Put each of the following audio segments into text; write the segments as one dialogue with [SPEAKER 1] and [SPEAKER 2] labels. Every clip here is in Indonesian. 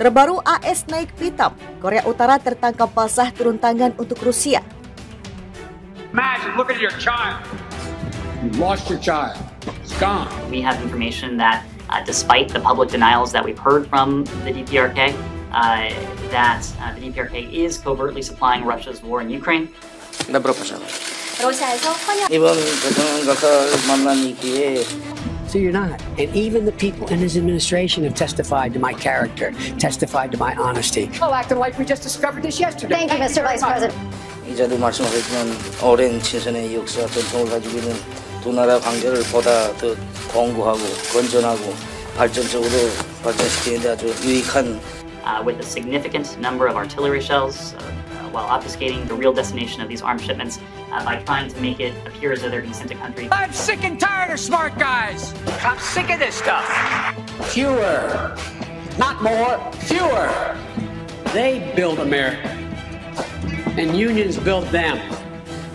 [SPEAKER 1] Terbaru AS naik pitam, Korea Utara tertangkap basah turun tangan untuk Rusia.
[SPEAKER 2] Imagine looking at your child. You lost your child. It's gone.
[SPEAKER 3] We have information that despite the public denials that we've heard from the DPRK, that the DPRK is covertly supplying Russia's war in Ukraine.
[SPEAKER 4] 이번 대통령 각하 만난 이 기회에
[SPEAKER 5] So you're not. And even the people in his administration have testified to my character, testified to my honesty.
[SPEAKER 6] I'll act like we just discovered this yesterday.
[SPEAKER 7] Thank you, Mr. Vice President.
[SPEAKER 4] 이자도 말씀하셨지만 오랜 친선의 역사 전통을 가지고 있는 두 나라 관계를 보다 더 공고하고 건전하고 발전적으로 발전시키는 데 아주 유익한
[SPEAKER 3] With a significant number of artillery shells, while obfuscating the real destination of these arms shipments by trying to make it appear as though they're being sent to countries.
[SPEAKER 6] I'm sick and tired of smart guys. I'm sick of this stuff.
[SPEAKER 5] Fewer, not more, fewer. They build America, and unions build them.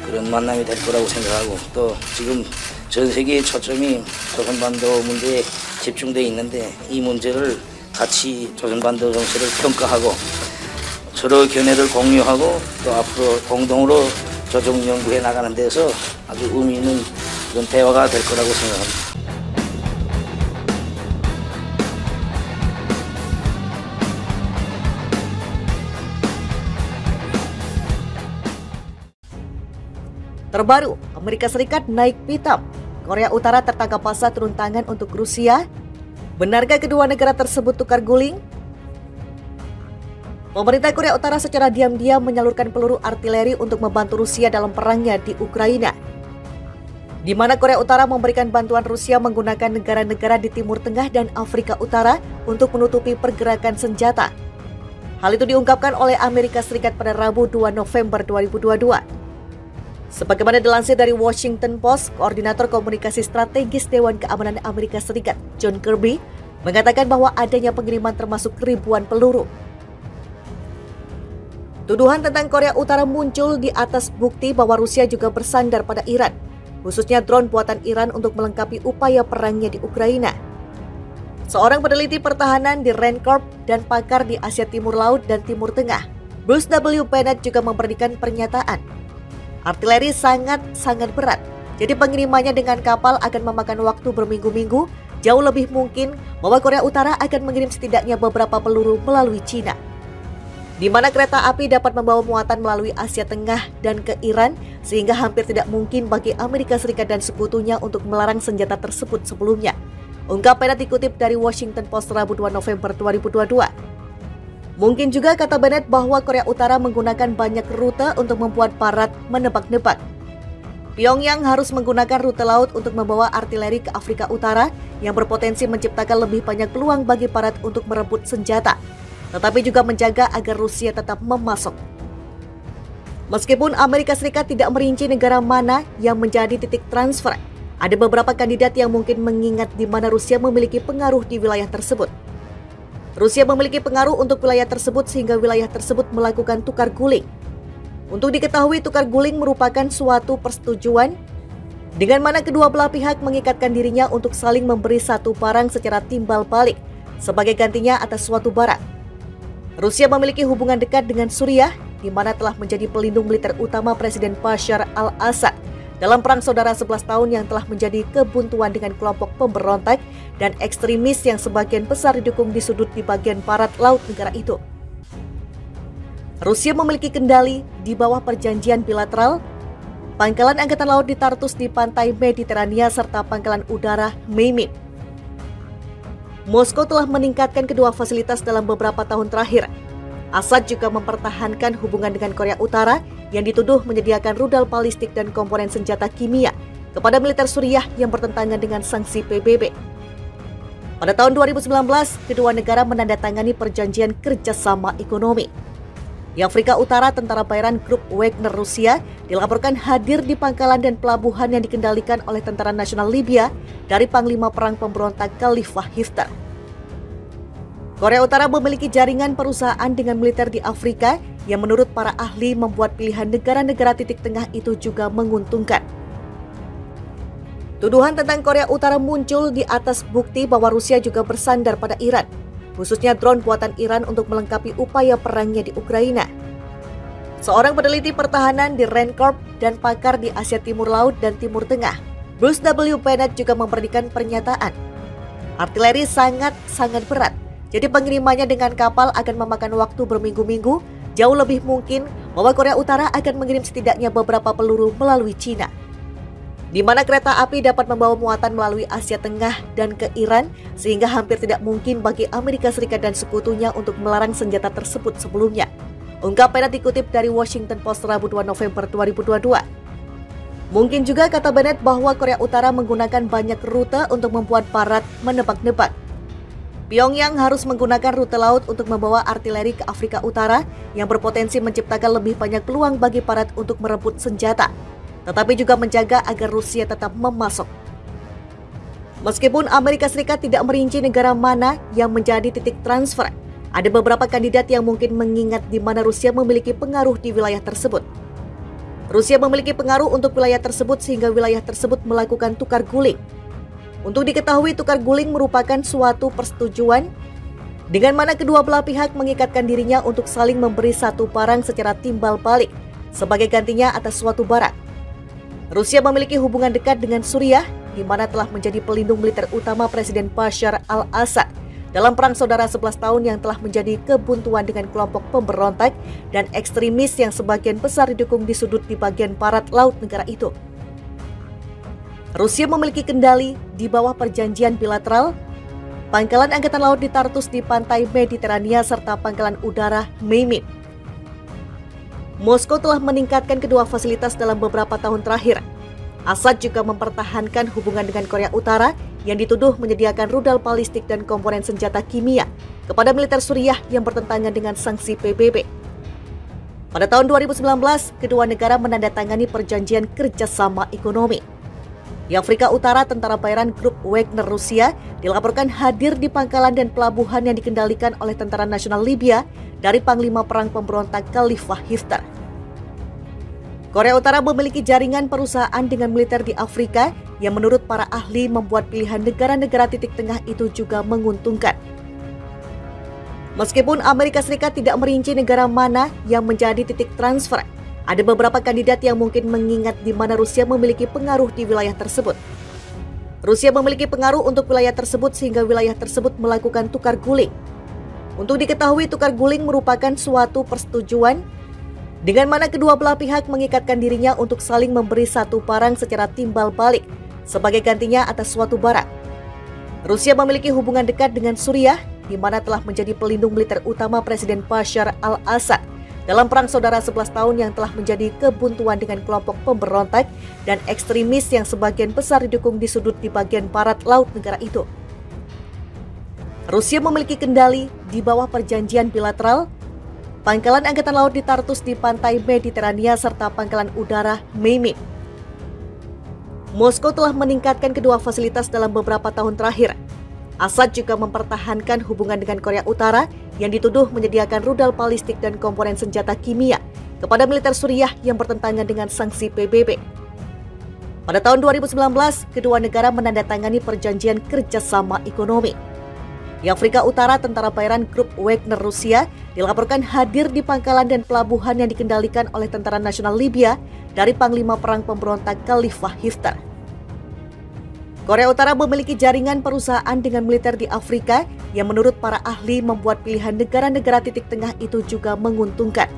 [SPEAKER 4] 그런 만남이 될 거라고 생각하고 또 지금 전 세계의 초점이 조선반도 문제에 집중돼 있는데 이 문제를 같이 조선반도 정세를 평가하고 서로 견해를 공유하고 또 앞으로 공동으로 조정 연구해 나가는 데서 아주 의미 있는 그런 대화가 될 거라고 생각합니다.
[SPEAKER 1] Terbaru, Amerika Serikat naik pitam, Korea Utara tertangkap basah turun tangan untuk Rusia. Benarkah kedua negara tersebut tukar guling? Pemerintah Korea Utara secara diam-diam menyalurkan peluru artileri untuk membantu Rusia dalam perangnya di Ukraina, di mana Korea Utara memberikan bantuan Rusia menggunakan negara-negara di Timur Tengah dan Afrika Utara untuk menutupi pergerakan senjata. Hal itu diungkapkan oleh Amerika Serikat pada Rabu 2 November 2022. Sebagaimana dilansir dari Washington Post, Koordinator Komunikasi Strategis Dewan Keamanan Amerika Serikat, John Kirby, mengatakan bahwa adanya pengiriman termasuk ribuan peluru. Tuduhan tentang Korea Utara muncul di atas bukti bahwa Rusia juga bersandar pada Iran, khususnya drone buatan Iran untuk melengkapi upaya perangnya di Ukraina. Seorang peneliti pertahanan di Rand Corp dan pakar di Asia Timur Laut dan Timur Tengah, Bruce W. Bennett juga memberikan pernyataan. Artileri sangat berat, jadi pengirimannya dengan kapal akan memakan waktu berminggu-minggu. Jauh lebih mungkin bahwa Korea Utara akan mengirim setidaknya beberapa peluru melalui Cina, di mana kereta api dapat membawa muatan melalui Asia Tengah dan ke Iran, sehingga hampir tidak mungkin bagi Amerika Serikat dan sekutunya untuk melarang senjata tersebut sebelumnya. Ungkap Bennett dikutip dari Washington Post Rabu 2 November 2022. Mungkin juga, kata Bennett, bahwa Korea Utara menggunakan banyak rute untuk membuat barat menebak-nebak. Pyongyang harus menggunakan rute laut untuk membawa artileri ke Afrika Utara yang berpotensi menciptakan lebih banyak peluang bagi barat untuk merebut senjata, tetapi juga menjaga agar Rusia tetap memasok. Meskipun Amerika Serikat tidak merinci negara mana yang menjadi titik transfer, ada beberapa kandidat yang mungkin mengingat di mana Rusia memiliki pengaruh di wilayah tersebut. Rusia memiliki pengaruh untuk wilayah tersebut sehingga wilayah tersebut melakukan tukar guling. Untuk diketahui, tukar guling merupakan suatu persetujuan dengan mana kedua belah pihak mengikatkan dirinya untuk saling memberi satu barang secara timbal balik sebagai gantinya atas suatu barang. Rusia memiliki hubungan dekat dengan Suriah, di mana telah menjadi pelindung militer utama Presiden Bashar al-Assad dalam perang saudara 11 tahun yang telah menjadi kebuntuan dengan kelompok pemberontak dan ekstremis yang sebagian besar didukung di sudut di bagian barat laut negara itu. Rusia memiliki kendali di bawah perjanjian bilateral, pangkalan angkatan laut di Tartus di pantai Mediterania serta pangkalan udara Mymym. Moskow telah meningkatkan kedua fasilitas dalam beberapa tahun terakhir. Assad juga mempertahankan hubungan dengan Korea Utara yang dituduh menyediakan rudal balistik dan komponen senjata kimia kepada militer Suriah yang bertentangan dengan sanksi PBB. Pada tahun 2019, kedua negara menandatangani perjanjian kerjasama ekonomi. Di Afrika Utara, tentara bayaran grup Wagner Rusia dilaporkan hadir di pangkalan dan pelabuhan yang dikendalikan oleh Tentara Nasional Libya dari Panglima Perang Pemberontak Khalifah Haftar. Korea Utara memiliki jaringan perusahaan dengan militer di Afrika yang menurut para ahli membuat pilihan negara-negara titik tengah itu juga menguntungkan. Tuduhan tentang Korea Utara muncul di atas bukti bahwa Rusia juga bersandar pada Iran, khususnya drone buatan Iran untuk melengkapi upaya perangnya di Ukraina. Seorang peneliti pertahanan di Rand Corp dan pakar di Asia Timur Laut dan Timur Tengah, Bruce W. Bennett juga memberikan pernyataan. Artileri sangat berat, jadi pengirimannya dengan kapal akan memakan waktu berminggu-minggu. Jauh lebih mungkin bahwa Korea Utara akan mengirim setidaknya beberapa peluru melalui Cina, di mana kereta api dapat membawa muatan melalui Asia Tengah dan ke Iran, sehingga hampir tidak mungkin bagi Amerika Serikat dan sekutunya untuk melarang senjata tersebut sebelumnya. Ungkap Bennett dikutip dari Washington Post Rabu 2 November 2022. Mungkin juga, kata Bennett, bahwa Korea Utara menggunakan banyak rute untuk membuat barat menebak-nebak. Pyongyang harus menggunakan rute laut untuk membawa artileri ke Afrika Utara yang berpotensi menciptakan lebih banyak peluang bagi barat untuk merebut senjata, tetapi juga menjaga agar Rusia tetap memasok. Meskipun Amerika Serikat tidak merinci negara mana yang menjadi titik transfer, ada beberapa kandidat yang mungkin mengingat di mana Rusia memiliki pengaruh di wilayah tersebut. Rusia memiliki pengaruh untuk wilayah tersebut sehingga wilayah tersebut melakukan tukar guling. Untuk diketahui, tukar guling merupakan suatu persetujuan dengan mana kedua belah pihak mengikatkan dirinya untuk saling memberi satu barang secara timbal balik sebagai gantinya atas suatu barang. Rusia memiliki hubungan dekat dengan Suriah, di mana telah menjadi pelindung militer utama Presiden Bashar al-Assad dalam perang saudara 11 tahun yang telah menjadi kebuntuan dengan kelompok pemberontak dan ekstremis yang sebagian besar didukung di sudut di bagian barat laut negara itu. Rusia memiliki kendali di bawah perjanjian bilateral, pangkalan angkatan laut di Tartus di pantai Mediterania serta pangkalan udara Maimin. Moskow telah meningkatkan kedua fasilitas dalam beberapa tahun terakhir. Assad juga mempertahankan hubungan dengan Korea Utara yang dituduh menyediakan rudal balistik dan komponen senjata kimia kepada militer Suriah yang bertentangan dengan sanksi PBB. Pada tahun 2019, kedua negara menandatangani perjanjian kerjasama ekonomi. Di Afrika Utara, tentara bayaran grup Wagner Rusia dilaporkan hadir di pangkalan dan pelabuhan yang dikendalikan oleh Tentara Nasional Libya dari Panglima Perang Pemberontak Khalifah Haftar. Korea Utara memiliki jaringan perusahaan dengan militer di Afrika yang menurut para ahli membuat pilihan negara-negara titik tengah itu juga menguntungkan. Meskipun Amerika Serikat tidak merinci negara mana yang menjadi titik transfer, ada beberapa kandidat yang mungkin mengingat di mana Rusia memiliki pengaruh di wilayah tersebut. Rusia memiliki pengaruh untuk wilayah tersebut sehingga wilayah tersebut melakukan tukar guling. Untuk diketahui, tukar guling merupakan suatu persetujuan dengan mana kedua belah pihak mengikatkan dirinya untuk saling memberi satu barang secara timbal balik sebagai gantinya atas suatu barang. Rusia memiliki hubungan dekat dengan Suriah, di mana telah menjadi pelindung militer utama Presiden Bashar al-Assad dalam perang saudara 11 tahun yang telah menjadi kebuntuan dengan kelompok pemberontak dan ekstremis yang sebagian besar didukung di sudut di bagian barat laut negara itu. Rusia memiliki kendali di bawah perjanjian bilateral, pangkalan angkatan laut di Tartus di pantai Mediterania serta pangkalan udara Maimin. Moskow telah meningkatkan kedua fasilitas dalam beberapa tahun terakhir. Assad juga mempertahankan hubungan dengan Korea Utara yang dituduh menyediakan rudal balistik dan komponen senjata kimia kepada militer Suriah yang bertentangan dengan sanksi PBB. Pada tahun 2019, kedua negara menandatangani perjanjian kerjasama ekonomi. Di Afrika Utara, tentara bayaran grup Wagner Rusia dilaporkan hadir di pangkalan dan pelabuhan yang dikendalikan oleh Tentara Nasional Libya dari Panglima Perang Pemberontak Khalifah Haftar. Korea Utara memiliki jaringan perusahaan dengan militer di Afrika yang menurut para ahli membuat pilihan negara-negara titik tengah itu juga menguntungkan.